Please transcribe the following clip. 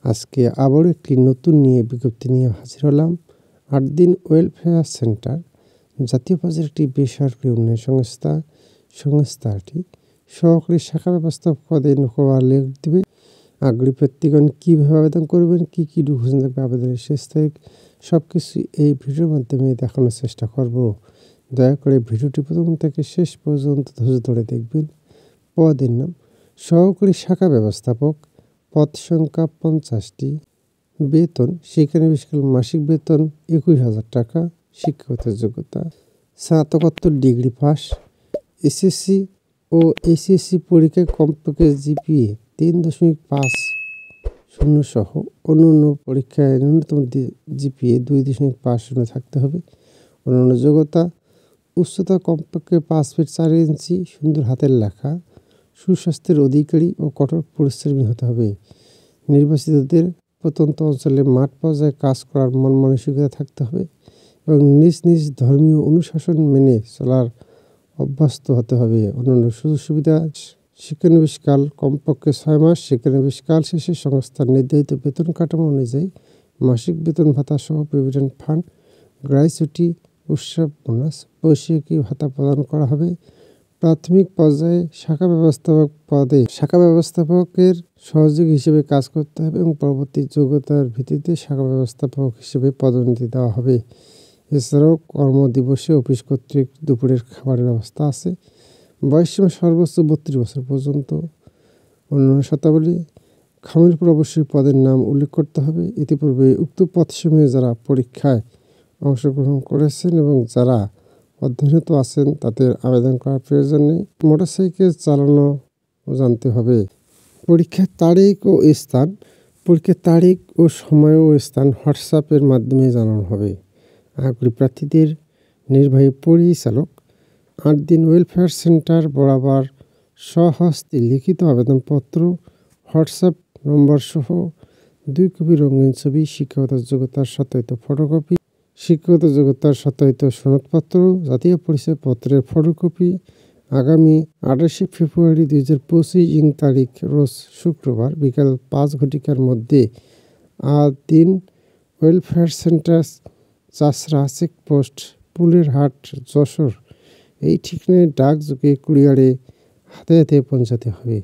আজকে আবারও একটি নতুন বিজ্ঞপ্তি নিয়ে হাজির হলাম। ৮ দিন ওয়েলফেয়ার সেন্টার জাতীয় পর্যায়ের একটি বেসরকারি উন্নয়ন সংস্থাটি সহকারী শাখা ব্যবস্থাপক পদে নিয়োগ দেবে। আগ্রহী প্রার্থীগণ কীভাবে আবেদন করবেন, কী ডকুমেন্টস লাগবে, আবেদনের শেষ তারিখ, সব কিছু এই ভিডিওর মাধ্যমে দেখানোর চেষ্টা করব। দয়া করে ভিডিওটি প্রথম থেকে শেষ পর্যন্ত ধৈর্য ধরে দেখবেন। পদের নাম সহকারী শাখা ব্যবস্থাপক, পদ সংখ্যা 50টি, বেতন শিক্ষানবিশকাল মাসিক বেতন 21,000 টাকা, শিক্ষাগত যোগ্যতা স্নাতকোত্তর ডিগ্রি পাস, এসএসসি ও এইচএসসি পরীক্ষায় কমপক্ষে জিপিএ 3.50 সহ অন্যান্য পরীক্ষায় ন্যূনতম জিপিএ 2.50 থাকতে হবে। অন্যান্য যোগ্যতা উচ্চতা কমপক্ষে 5 ফিট 4 ইঞ্চি, সুন্দর হাতের লেখা, সুস্বাস্থ্যের অধিকারী ও কঠোর পরিশ্রমী হতে হবে। নির্বাচিতদের প্রত্যন্ত অঞ্চলে মাঠ পর্যায়ে কাজ করার মন মানসিকতা থাকতে হবে এবং নিজ নিজ ধর্মীয় অনুশাসন মেনে চলার অভ্যস্ত হতে হবে। অন্যান্য সুযোগ সুবিধা শিক্ষানবিশকাল কমপক্ষে 6 মাস, শিক্ষানবিশকাল শেষে সংস্থার নির্ধারিত বেতন কাঠামো অনুযায়ী মাসিক বেতন ভাতা সহ প্রভিডেন্ট ফান্ড, গ্র্যাচুইটি, উৎসব বোনাস, বৈষয়িকী ভাতা প্রদান করা হবে। প্রাথমিক পর্যায়ে শাখা ব্যবস্থাপক পদে শাখা ব্যবস্থাপকের সহযোগী হিসেবে কাজ করতে হবে এবং পরবর্তী যোগ্যতার ভিত্তিতে শাখা ব্যবস্থাপক হিসেবে পদোন্নতি দেওয়া হবে। এছাড়াও কর্মদিবসে অফিস কর্তৃক দুপুরের খাবারের ব্যবস্থা আছে। বয়সসীমা সর্বোচ্চ 32 বছর পর্যন্ত। অন্যান্য শর্তাবলী খামের পর অবশ্যই পদের নাম উল্লেখ করতে হবে। ইতিপূর্বে উক্ত পদসমূহে যারা পরীক্ষায় অংশগ্রহণ করেছেন এবং যারা অধ্যয়নরত আছেন তাদের আবেদন করার প্রয়োজন নেই। মোটরসাইকেল চালানো জানতে হবে। পরীক্ষার তারিখ ও স্থান, পরীক্ষার তারিখ ও সময় ও স্থান হোয়াটসঅ্যাপের মাধ্যমে জানানো হবে। আগ্রহী প্রার্থীদের নির্বাহী পরিচালক ৮ দিন ওয়েলফেয়ার সেন্টার বরাবর স্বহস্তে লিখিত আবেদনপত্র, হোয়াটসঅ্যাপ নম্বর সহ 2 কপি রঙিন ছবি, শিক্ষাগত যোগ্যতার সত্যায়িত ফটোকপি, শিক্ষাগত যোগ্যতার সত্যায়িত সনদপত্র, জাতীয় পরিচয়পত্রের ফটোকপি আগামী 28 ফেব্রুয়ারি 2025 তারিখ রোজ শুক্রবার বিকাল 5 ঘটিকার মধ্যে ৮ দিন ওয়েলফেয়ার সেন্টার, চাষরা চেকপোস্ট, পুলের হাট, যশোর এই ঠিকানায় ডাকযোগে কুরিয়ারে হাতে হাতে পৌঁছাতে হবে।